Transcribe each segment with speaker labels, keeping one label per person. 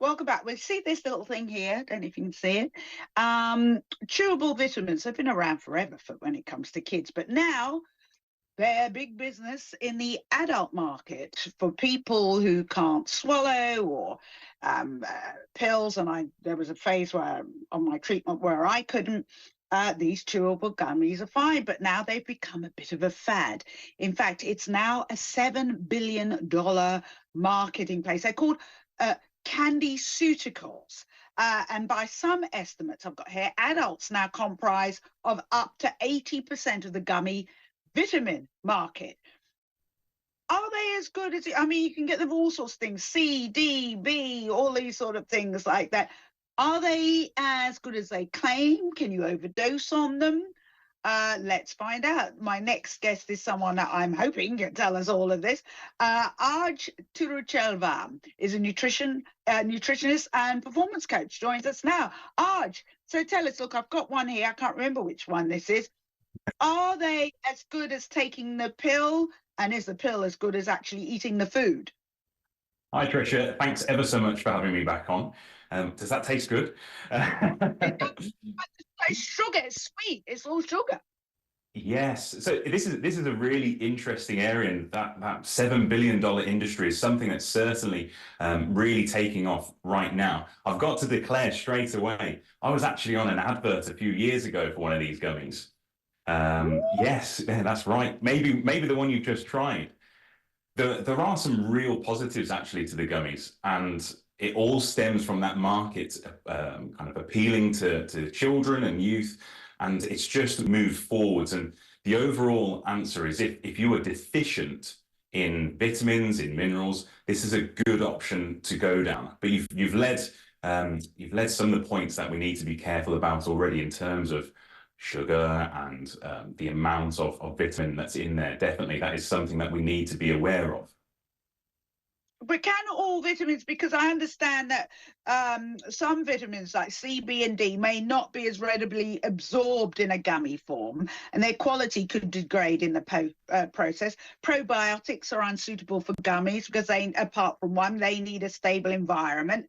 Speaker 1: welcome back. We see this little thing here. Don't know if you can see it. Chewable vitamins. They've been around forever when it comes to kids, but now they're big business in the adult market for people who can't swallow or pills. And there was a phase where on my treatment where I couldn't. These chewable gummies are fine, but now they've become a bit of a fad. In fact, it's now a $7 billion marketing place. They're called candyceuticals. And by some estimates I've got here, adults now comprise of up to 80% of the gummy vitamin market. Are they as good as, I mean, you can get them all sorts of things, C, D, B, all these sort of things like that. Are they as good as they claim? Can you overdose on them? Let's find out. My next guest is someone that I'm hoping can tell us all of this. Arj Thiruchelvam is a nutritionist and performance coach. Joins us now. Arj, so tell us, look, I've got one here. I can't remember which one this is. Are they as good as taking the pill? And is the pill as good as actually eating the food?
Speaker 2: Hi, Trisha. Thanks ever so much for having me back on. Does that taste good?
Speaker 1: It's sugar. It's sweet. It's all sugar.
Speaker 2: Yes. So this is a really interesting area, and that $7 billion industry is something that's certainly really taking off right now. I've got to declare straight away, I was actually on an advert a few years ago for one of these gummies. Yes, that's right. Maybe the one you've just tried. There are some real positives actually to the gummies, and it all stems from that market kind of appealing to children and youth, and it's just moved forwards. And the overall answer is if you are deficient in vitamins, in minerals, this is a good option to go down. But you've led some of the points that we need to be careful about already in terms of sugar and the amount of vitamin that's in there. Definitely, that is something that we need to be aware of.
Speaker 1: But can all vitamins, because I understand that some vitamins like C, B, and D may not be as readily absorbed in a gummy form, and their quality could degrade in the process. Probiotics are unsuitable for gummies because apart from one, they need a stable environment.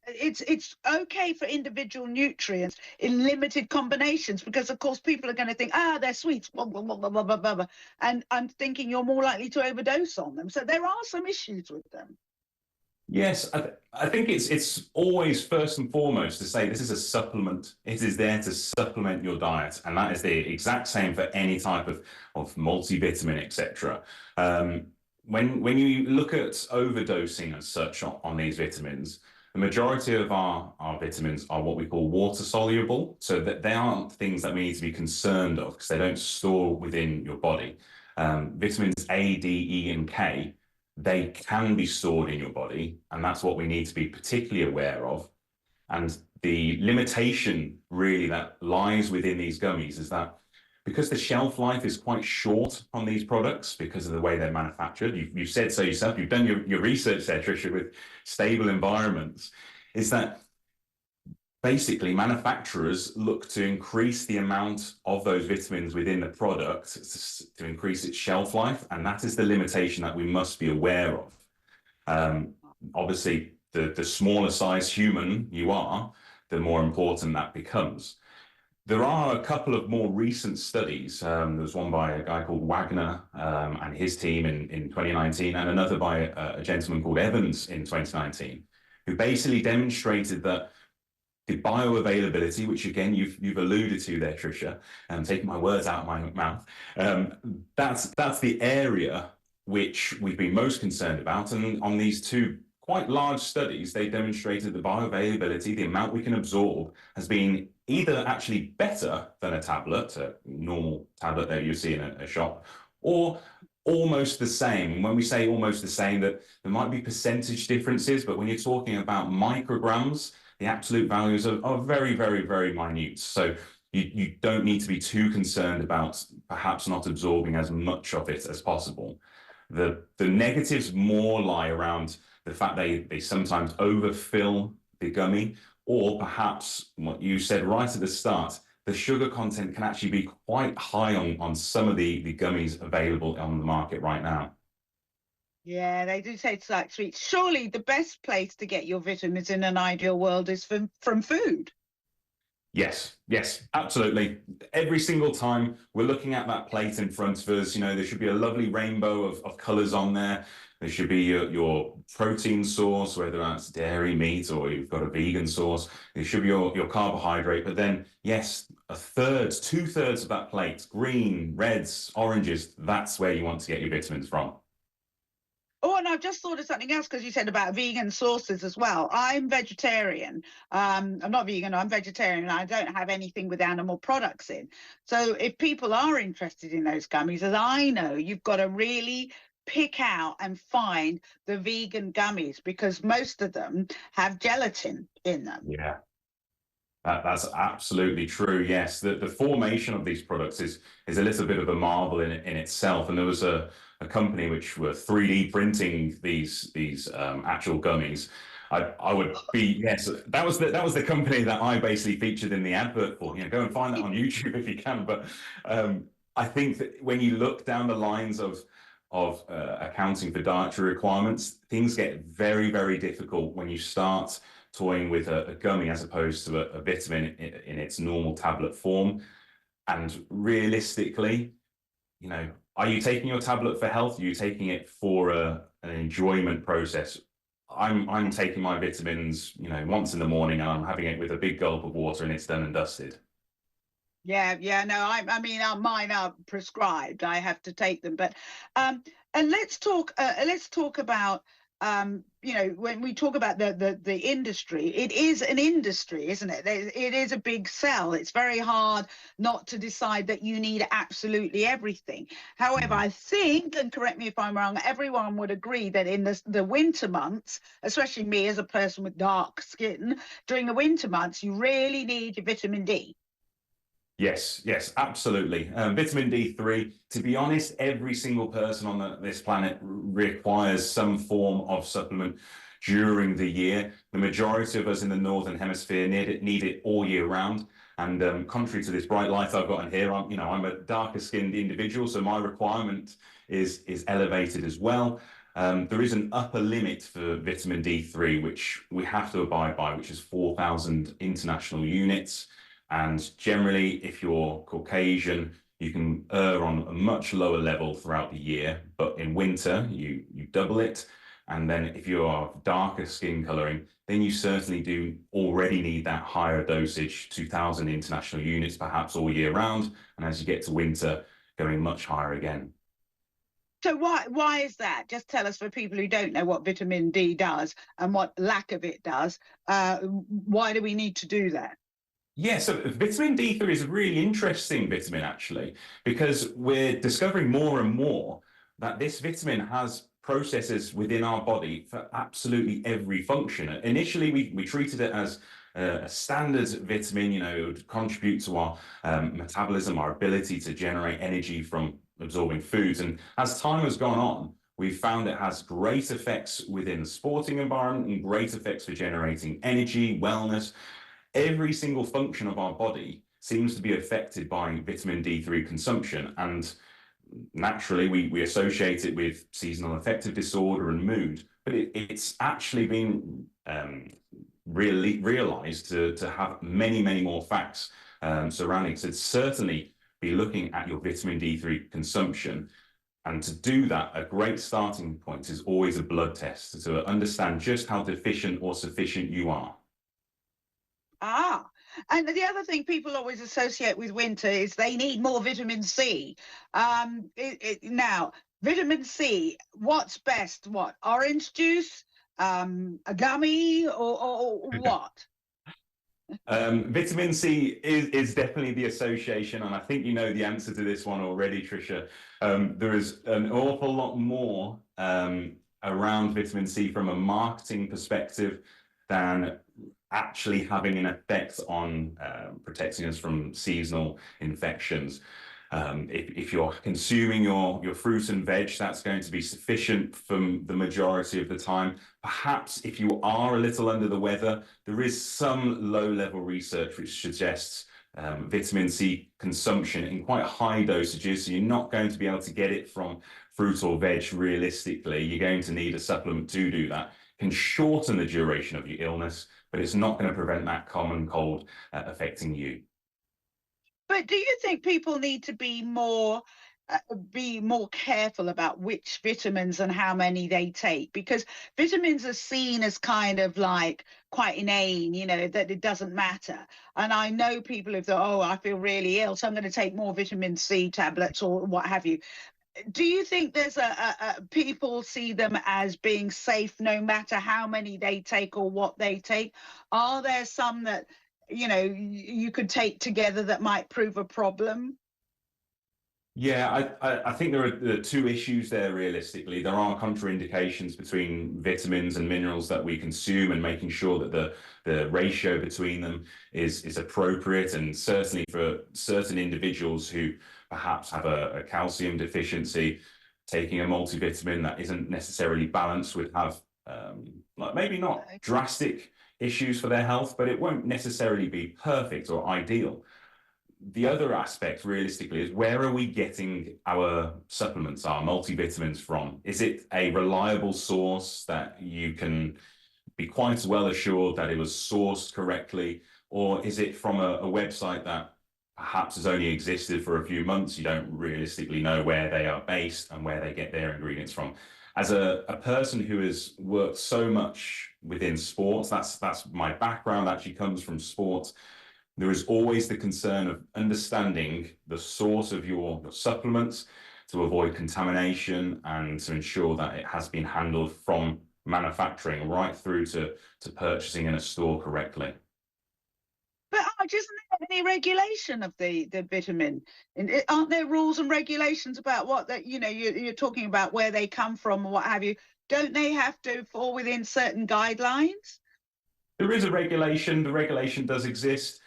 Speaker 1: It's okay for individual nutrients in limited combinations because, of course, people are going to think, they're sweets, blah, blah, blah, blah, blah, blah, and I'm thinking you're more likely to overdose on them. So there are some issues with them.
Speaker 2: Yes, I think it's always first and foremost to say this is a supplement. It is there to supplement your diet, and that is the exact same for any type of multivitamin, etc. When you look at overdosing as such on these vitamins, the majority of our vitamins are what we call water soluble, so that they aren't things that we need to be concerned of because they don't store within your body. Vitamins A, D, E, and K, they can be stored in your body, and that's what we need to be particularly aware of. And the limitation really that lies within these gummies is that because the shelf life is quite short on these products because of the way they're manufactured, you've said so yourself, you've done your research there, Trisha, with stable environments, is that basically manufacturers look to increase the amount of those vitamins within the product to increase its shelf life, and that is the limitation that we must be aware of. Obviously, the smaller size human you are, the more important that becomes. There are a couple of more recent studies. There's one by a guy called Wagner and his team in 2019, and another by a gentleman called Evans in 2019, who basically demonstrated that the bioavailability, which again you've alluded to there, Trisha, taking my words out of my mouth, that's the area which we've been most concerned about. And on these two quite large studies, they demonstrated the bioavailability, the amount we can absorb, has been either actually better than a normal tablet that you see in a shop, or almost the same. And when we say almost the same, that there might be percentage differences, but when you're talking about micrograms, the absolute values are very, very, very minute. So you don't need to be too concerned about perhaps not absorbing as much of it as possible. The negatives more lie around the fact they sometimes overfill the gummy, or perhaps what you said right at the start, the sugar content can actually be quite high on some of the gummies available on the market right now.
Speaker 1: Yeah, they do taste like sweets. Surely the best place to get your vitamins in an ideal world is from food.
Speaker 2: Yes, yes, absolutely. Every single time we're looking at that plate in front of us, there should be a lovely rainbow of colors on there. There should be your protein source, whether that's dairy, meat, or you've got a vegan source. There should be your carbohydrate. But then, yes, a third, two-thirds of that plate, green, reds, oranges, that's where you want to get your vitamins from.
Speaker 1: Oh, and I've just thought of something else because you said about vegan sauces as well. I'm vegetarian. I'm not vegan, I'm vegetarian, and I don't have anything with animal products in. So if people are interested in those gummies, as I know, you've got to really pick out and find the vegan gummies because most of them have gelatin in them.
Speaker 2: Yeah. That's absolutely true. Yes, the formation of these products is a little bit of a marvel in itself. And there was a company which were 3D printing these actual gummies. I would be yes, that was the company that I basically featured in the advert for. Go and find that on YouTube if you can. But I think that when you look down the lines of accounting for dietary requirements, things get very, very difficult when you start toying with a gummy as opposed to a vitamin in its normal tablet form. And realistically, are you taking your tablet for health? Are you taking it for an enjoyment process? I'm taking my vitamins, once in the morning, and I'm having it with a big gulp of water, and it's done and dusted.
Speaker 1: Yeah, no, I mean, mine are prescribed. I have to take them, but and let's talk about when we talk about the industry, it is an industry, isn't it? It is a big sell. It's very hard not to decide that you need absolutely everything. However,
Speaker 2: Mm.
Speaker 1: I think, and correct me if I'm wrong, everyone would agree that in the winter months, especially me as a person with dark skin, during the winter months, you really need your vitamin D.
Speaker 2: Yes, yes, absolutely. Vitamin D3, to be honest, every single person on this planet requires some form of supplement during the year. The majority of us in the Northern Hemisphere need it all year round. And contrary to this bright light I've got in here, I'm a darker skinned individual, so my requirement is elevated as well. There is an upper limit for vitamin D3, which we have to abide by, which is 4,000 international units. And generally, if you're Caucasian, you can err on a much lower level throughout the year, but in winter, you double it. And then if you are darker skin coloring, then you certainly do already need that higher dosage, 2,000 international units, perhaps all year round. And as you get to winter, going much higher again.
Speaker 1: So why is that? Just tell us for people who don't know what vitamin D does and what lack of it does. Why do we need to do that?
Speaker 2: Yeah, so vitamin D3 is a really interesting vitamin, actually, because we're discovering more and more that this vitamin has processes within our body for absolutely every function. Initially, we treated it as a standard vitamin, it would contribute to our metabolism, our ability to generate energy from absorbing foods. And as time has gone on, we've found it has great effects within the sporting environment and great effects for generating energy, wellness. Every single function of our body seems to be affected by vitamin D3 consumption. And naturally, we associate it with seasonal affective disorder and mood. But it's actually been really realized to have many, many more facts surrounding it. So certainly be looking at your vitamin D3 consumption. And to do that, a great starting point is always a blood test to understand just how deficient or sufficient you are.
Speaker 1: Ah, and the other thing people always associate with winter is they need more vitamin C. Now, vitamin C, what's best? What, orange juice, a gummy, or what?
Speaker 2: Vitamin C is definitely the association, and I think you know the answer to this one already, Trisha. There is an awful lot more around vitamin C from a marketing perspective than actually having an effect on protecting us from seasonal infections. If you're consuming your fruit and veg, that's going to be sufficient from the majority of the time. Perhaps if you are a little under the weather, there is some low-level research which suggests vitamin C consumption in quite high dosages. So you're not going to be able to get it from fruit or veg realistically. You're going to need a supplement to do that. Can shorten the duration of your illness, but it's not going to prevent that common cold affecting you.
Speaker 1: But do you think people need to be more careful about which vitamins and how many they take? Because vitamins are seen as kind of like quite inane, you know, that it doesn't matter. And I know people who thought, oh, I feel really ill, so I'm going to take more vitamin C tablets or what have you. Do you think there's people see them as being safe no matter how many they take or what they take? Are there some that, you know, you could take together that might prove a problem?
Speaker 2: Yeah, I think there are two issues there realistically. There are contraindications between vitamins and minerals that we consume and making sure that the ratio between them is appropriate. And certainly for certain individuals who perhaps have a calcium deficiency, taking a multivitamin that isn't necessarily balanced would have like maybe not drastic issues for their health, but it won't necessarily be perfect or ideal. The other aspect realistically is, where are we getting our supplements, our multivitamins from? Is it a reliable source that you can be quite well assured that it was sourced correctly? Or is it from a website that perhaps has only existed for a few months? You don't realistically know where they are based and where they get their ingredients from. As a person who has worked so much within sports, that's my background, actually comes from sports. There is always the concern of understanding the source of your supplements to avoid contamination and to ensure that it has been handled from manufacturing right through to purchasing in a store correctly.
Speaker 1: But isn't there any regulation of the vitamin? And aren't there rules and regulations about what that, you know, you're talking about where they come from or what have you? Don't they have to fall within certain guidelines?
Speaker 2: There is a regulation. The regulation does exist.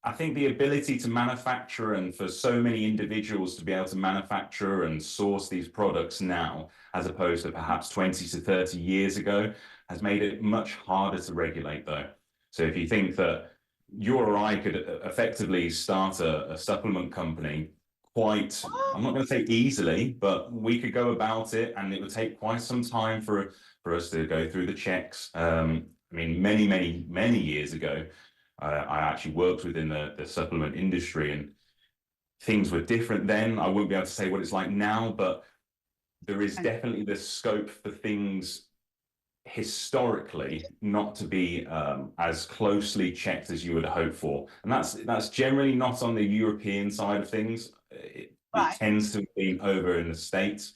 Speaker 2: I think the ability to manufacture, and for so many individuals to be able to manufacture and source these products now, as opposed to perhaps 20 to 30 years ago, has made it much harder to regulate though. So if you think that you or I could effectively start a supplement company quite, I'm not going to say easily, but we could go about it and it would take quite some time for us to go through the checks. I mean, many years ago, I actually worked within the supplement industry, and things were different then. I wouldn't be able to say what it's like now, but there is definitely the scope for things historically not to be as closely checked as you would hope for. And that's generally not on the European side of things. It
Speaker 1: Right.
Speaker 2: tends to be over in the States.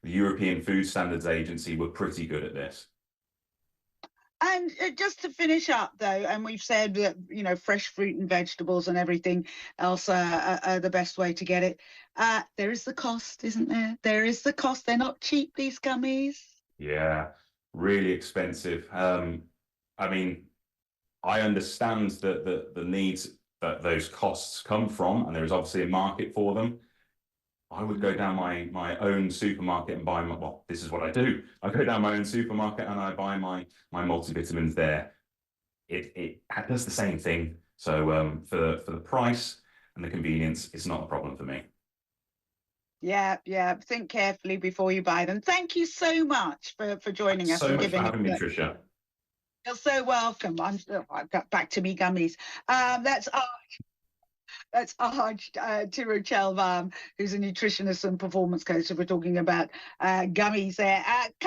Speaker 2: The European Food Standards Agency were pretty good at this.
Speaker 1: And just to finish up, though, and we've said that, you know, fresh fruit and vegetables and everything else are the best way to get it. There is the cost, isn't there? There is the cost. They're not cheap, these gummies.
Speaker 2: Yeah, really expensive. I mean, I understand that the needs that those costs come from, and there is obviously a market for them. I would go down my own supermarket and buy my, well, this is what I do. I go down my own supermarket and I buy my multivitamins there. It does the same thing. So for the price and the convenience, it's not a problem for me.
Speaker 1: Yeah, yeah. Think carefully before you buy them. Thank you so much for joining us
Speaker 2: So
Speaker 1: and
Speaker 2: much for
Speaker 1: giving us.
Speaker 2: having me, Trisha.
Speaker 1: You're so welcome. I've got back to me gummies. That's Arj Thiruchelvam, who's a nutritionist and performance coach. So we're talking about gummies there.